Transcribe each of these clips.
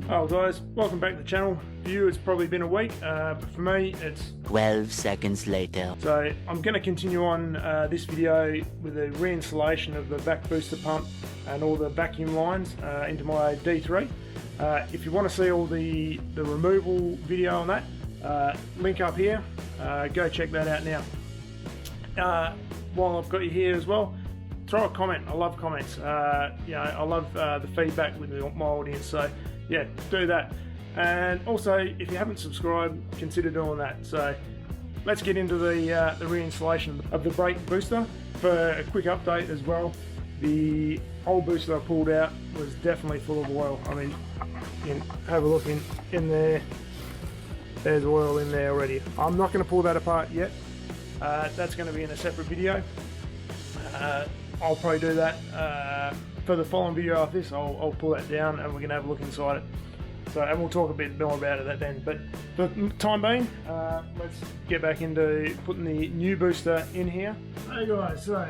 Oh guys, welcome back to the channel. For you it's probably been a week, but for me it's 12 seconds later. So I'm going to continue on this video with the reinstallation of the back booster pump and all the vacuum lines into my D3. If you want to see all the removal video on that, link up here, go check that out now. While I've got you here as well, throw a comment. I love comments. I love the feedback with my audience, so yeah, do that. And also, if you haven't subscribed, consider doing that. So let's get into the reinstallation of the brake booster. For a quick update as well, the old booster I pulled out was definitely full of oil. I mean, you can have a look in there. There's oil in there already. I'm not going to pull that apart yet. That's going to be in a separate video. I'll probably do that for the following video after this. I'll pull that down and we're going to have a look inside it. So, and we'll talk a bit more about it then. But for the time being, let's get back into putting the new booster in here. Hey guys, so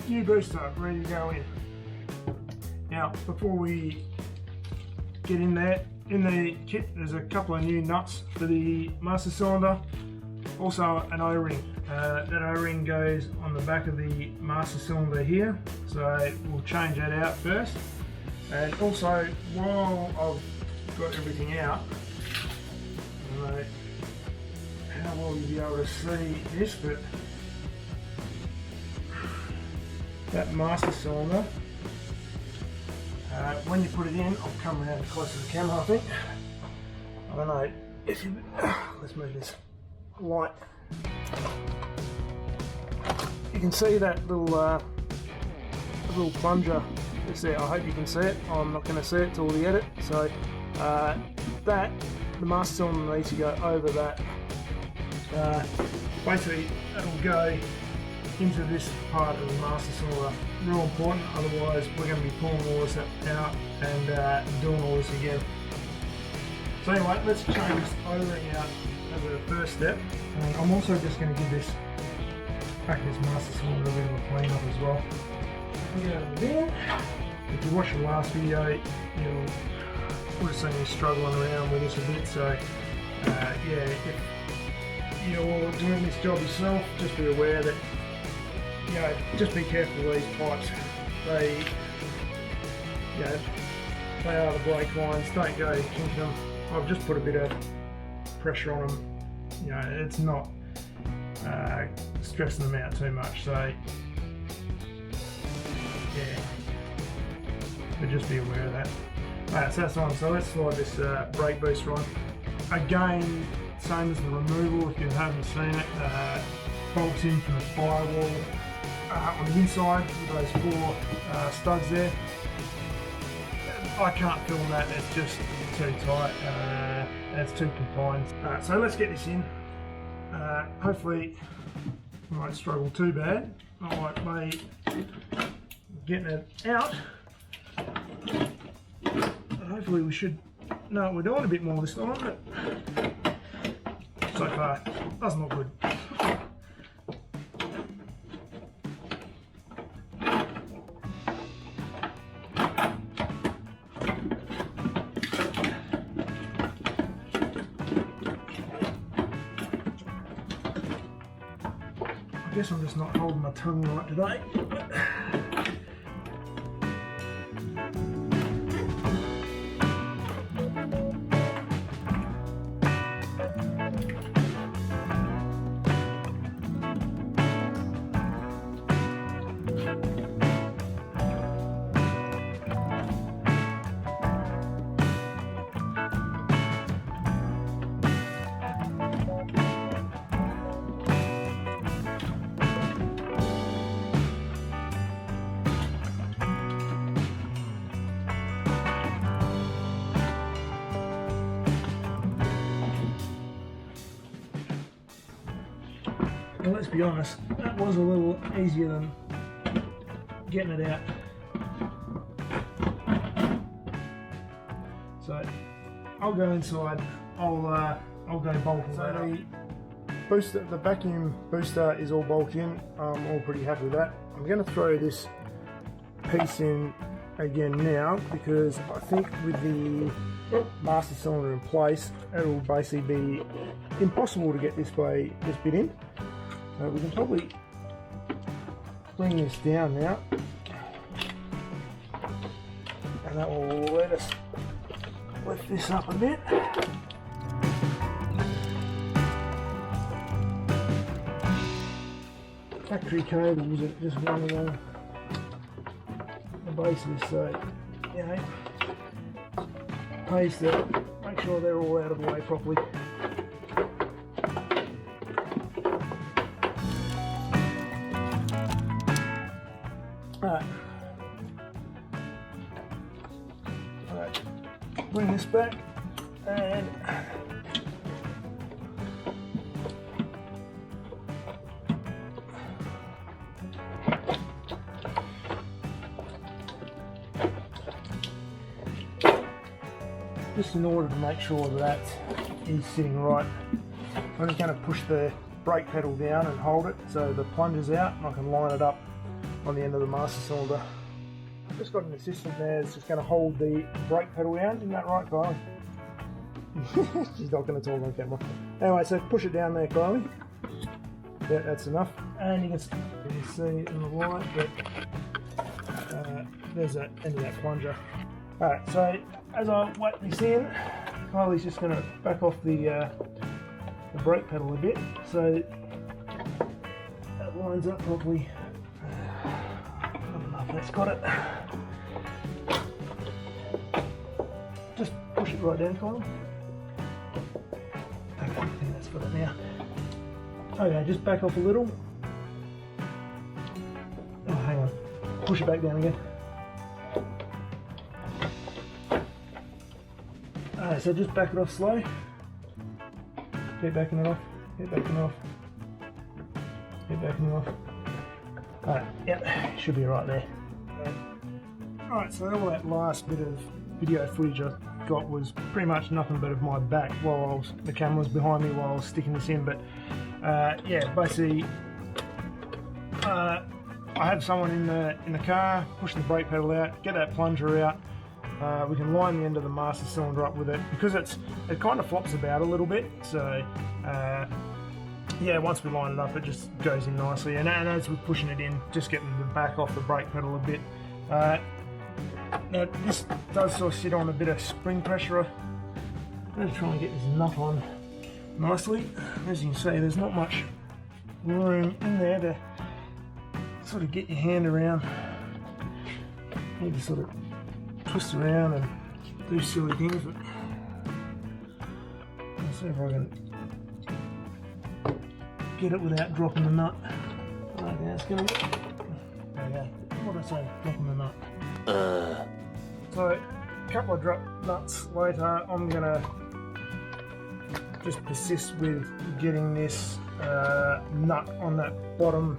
new booster ready to go in. Now, before we get in there, in the kit there's a couple of new nuts for the master cylinder, also an O-ring. That O-ring goes on the back of the master cylinder here, so we'll change that out first. And also, while I've got everything out, I don't know how well you'll be able to see this, but that master cylinder, when you put it in, I'll come around close to the camera I think. I don't know if you, let's move this light. You can see that little plunger that's there. I hope you can see it. I'm not going to see it till the edit. So the master cylinder needs to go over that. Basically, it'll go into this part of the master cylinder. Real important. Otherwise, we're going to be pulling all this out and doing all this again. So anyway, let's change this O-ring out as a first step. And I'm also just going to give this master cylinder a bit of a clean up as well. Get over there. If you watched the last video, you would have seen me struggling around with this a bit. So yeah, if you're doing this job yourself, just be aware that, just be careful with these pipes. They are the brake lines. Don't go kinking them. I've just put a bit of pressure on them. It's not stressing them out too much, so yeah, but just be aware of that. Alright, so that's on. So let's slide this brake booster on. Again, same as the removal, if you haven't seen it, bolts in from the firewall on the inside with those 4 studs there. I can't film that, it's just too tight, it's too confined. Alright, so let's get this in. Hopefully we won't struggle too bad. I like me getting it out. But hopefully we should know what we're doing a bit more this time, but so far doesn't look good. I guess I'm just not holding my tongue right today. Well, let's be honest, that was a little easier than getting it out. So I'll go inside, I'll go bolt that up. The vacuum booster is all bolted in. I'm all pretty happy with that. I'm going to throw this piece in again now, because I think with the master cylinder in place, it'll basically be impossible to get this bit in. So we can probably bring this down now, and that will let us lift this up a bit. Factory cables that just run along the base of this, so you know, pays to make sure they're all out of the way properly. Alright, bring this back and just in order to make sure that is sitting right, I'm just going to push the brake pedal down and hold it so the plunger's out and I can line it up on the end of the master cylinder. Just got an assistant there that's just going to hold the brake pedal down. Isn't that right, Kylie? She's not going to talk on camera. Anyway, so push it down there, Kylie. Yeah, that's enough. And you can see in the light that there's the end of that plunger. Alright, so as I whack this in, Kylie's just going to back off the brake pedal a bit so that lines up properly. Not enough, that's got it. Just push it right down, Kylie. Okay, I think that's got it now. Okay, just back off a little. Oh, hang on. Push it back down again. Alright, so just back it off slow. Keep backing it off. Keep backing it off. Keep backing it off. Alright, yep, should be right there. Alright, so all that last bit of video footage I got was pretty much nothing but of my back while the camera was behind me while I was sticking this in. But yeah, basically, I have someone in the car push the brake pedal out, get that plunger out. We can line the end of the master cylinder up with it because it kind of flops about a little bit. So yeah, once we line it up, it just goes in nicely. And as we're pushing it in, just getting the back off the brake pedal a bit. Now this does sort of sit on a bit of spring pressure. I'm going to try and get this nut on nicely. As you can see, there's not much room in there to sort of get your hand around. You need to sort of twist around and do silly things, but let's see if I can get it without dropping the nut. Okay, that's gonna work. There we go. What did I say? Dropping the nut. So, a couple of drop nuts later, I'm gonna just persist with getting this nut on that bottom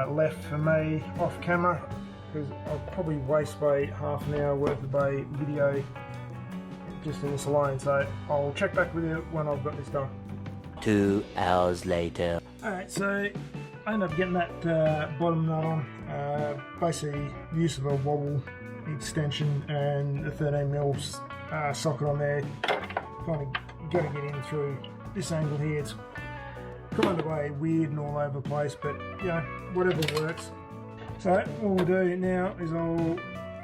left for me off camera, because I'll probably waste about half an hour worth of a video just in this alone. So I'll check back with you when I've got this done. 2 hours later. Alright, so I ended up getting that bottom nut on. Basically, use of a wobble extension and a 13mm socket on there. Kind of got to get in through this angle here. It's kind of way weird and all over the place, but you know, whatever works. So all we'll do now is I'll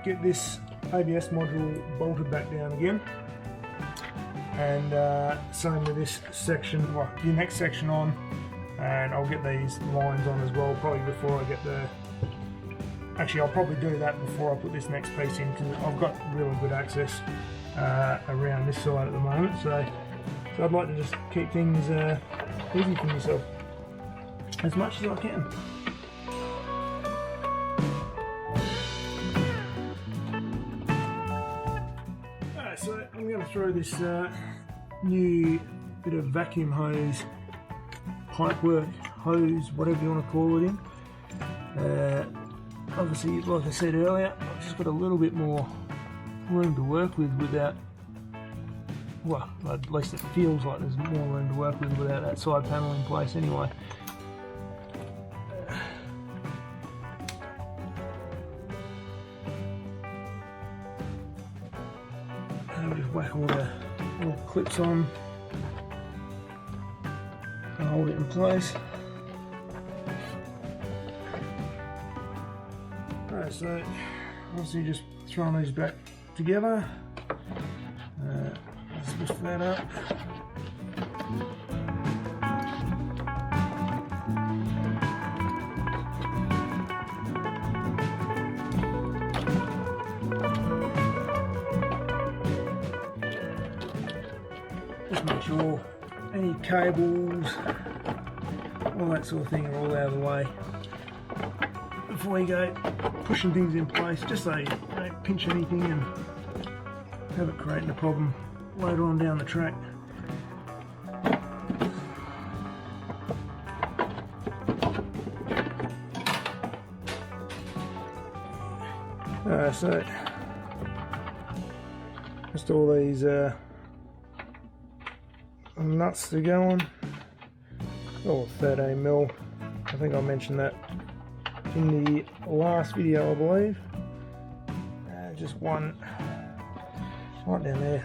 get this ABS module bolted back down again, and same with this section, well, the next section on, and I'll get these lines on as well, probably before I get the, actually I'll probably do that before I put this next piece in, because I've got really good access around this side at the moment, so I'd like to just keep things easy for myself as much as I can. So I'm going to throw this new bit of vacuum hose, pipework hose, whatever you want to call it in. Obviously, like I said earlier, I've just got a little bit more room to work with without, well, at least it feels like there's more room to work with without that side panel in place anyway. just whack all the little clips on and hold it in place. Alright, so obviously just throwing these back together. Let's lift that up. Just make sure any cables, all that sort of thing are all out of the way before you go pushing things in place, just so you don't pinch anything and have it creating a problem later on down the track. So just all these nuts to go on. Oh, 13mm. I think I mentioned that in the last video, I believe. Just one right down there,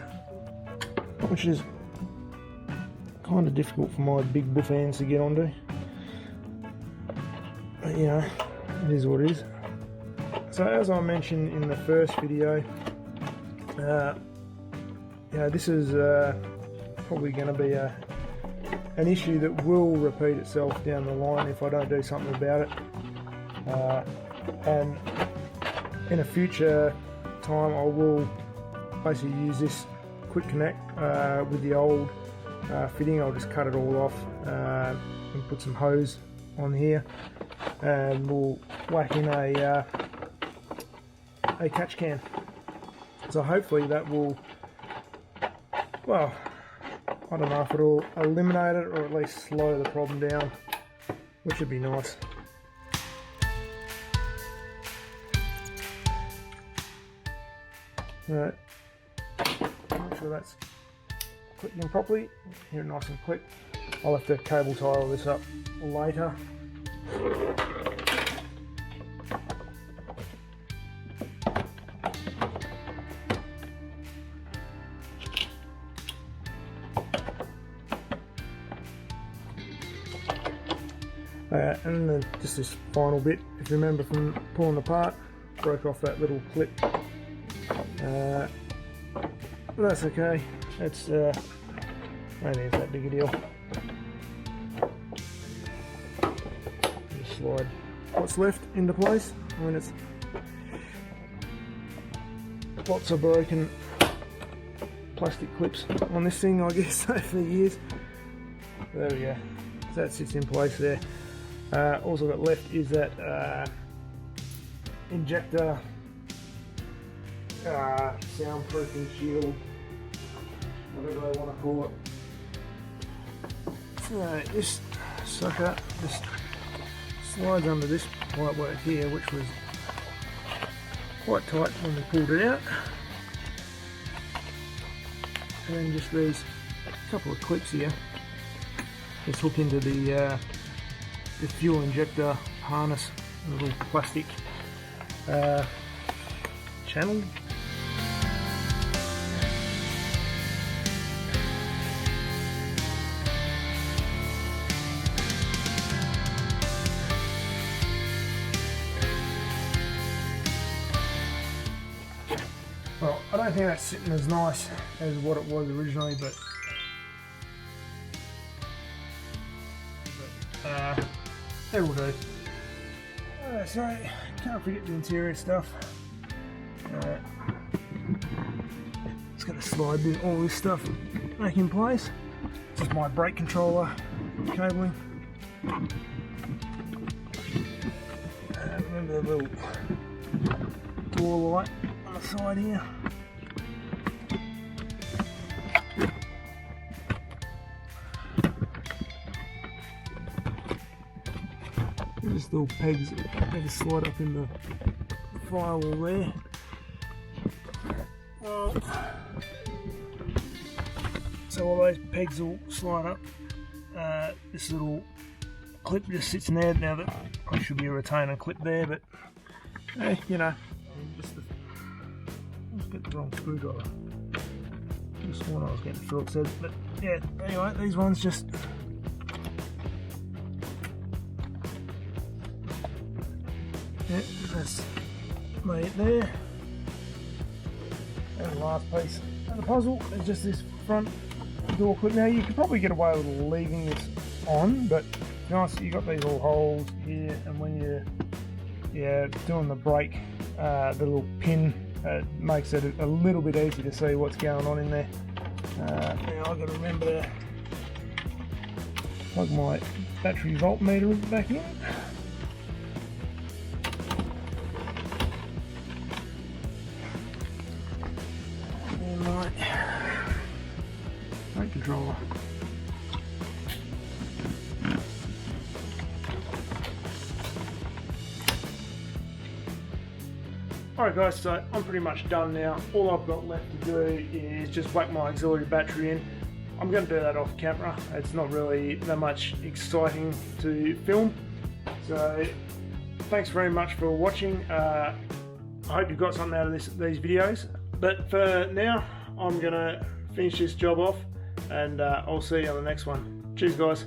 which is kind of difficult for my big buff hands to get onto. But you know, it is what it is. So as I mentioned in the first video, this is probably going to be an issue that will repeat itself down the line if I don't do something about it. And in a future time, I will basically use this quick connect with the old fitting. I'll just cut it all off and put some hose on here, and we'll whack in a catch can. So hopefully that will, well, I don't know if it'll eliminate it or at least slow the problem down, which would be nice. Alright, make sure that's clipped in properly, here nice and quick. I'll have to cable tie all this up later. And then just this final bit, if you remember from pulling apart, broke off that little clip. But that's okay, it's I don't think it's that big a deal. Just slide what's left into place. I mean, it's lots of broken plastic clips on this thing, I guess, over the years. There we go, so that sits in place there. All I've got left is that injector soundproofing shield, whatever they want to call it. So this sucker just slides under this pipework here, which was quite tight when we pulled it out, and then just these couple of clips here just hook into the fuel injector harness, a little plastic channel. Well, I don't think that's sitting as nice as what it was originally, but it will do. So, can't forget the interior stuff. Just got to slide all this stuff back in place. This is my brake controller cabling. Remember the little door light on the side here. Just little pegs that just slide up in the firewall there. So all those pegs will slide up. This little clip just sits in there. Now that there should be a retainer clip there, but you know, just get the wrong screwdriver. Just thought I was getting Phillips heads, but yeah, anyway, these ones just that's made there. And the last piece of the puzzle is just this front door clip. Now you could probably get away with leaving this on, but to be honest, you got these little holes here, and when you're doing the brake, the little pin makes it a little bit easy to see what's going on in there. Now I've got to remember to plug my battery voltmeter back in. And my brake controller. Alright guys, so I'm pretty much done now. All I've got left to do is just whack my auxiliary battery in. I'm going to do that off camera. It's not really that much exciting to film. So thanks very much for watching. I hope you got something out of these videos. But for now, I'm going to finish this job off, and I'll see you on the next one. Cheers guys.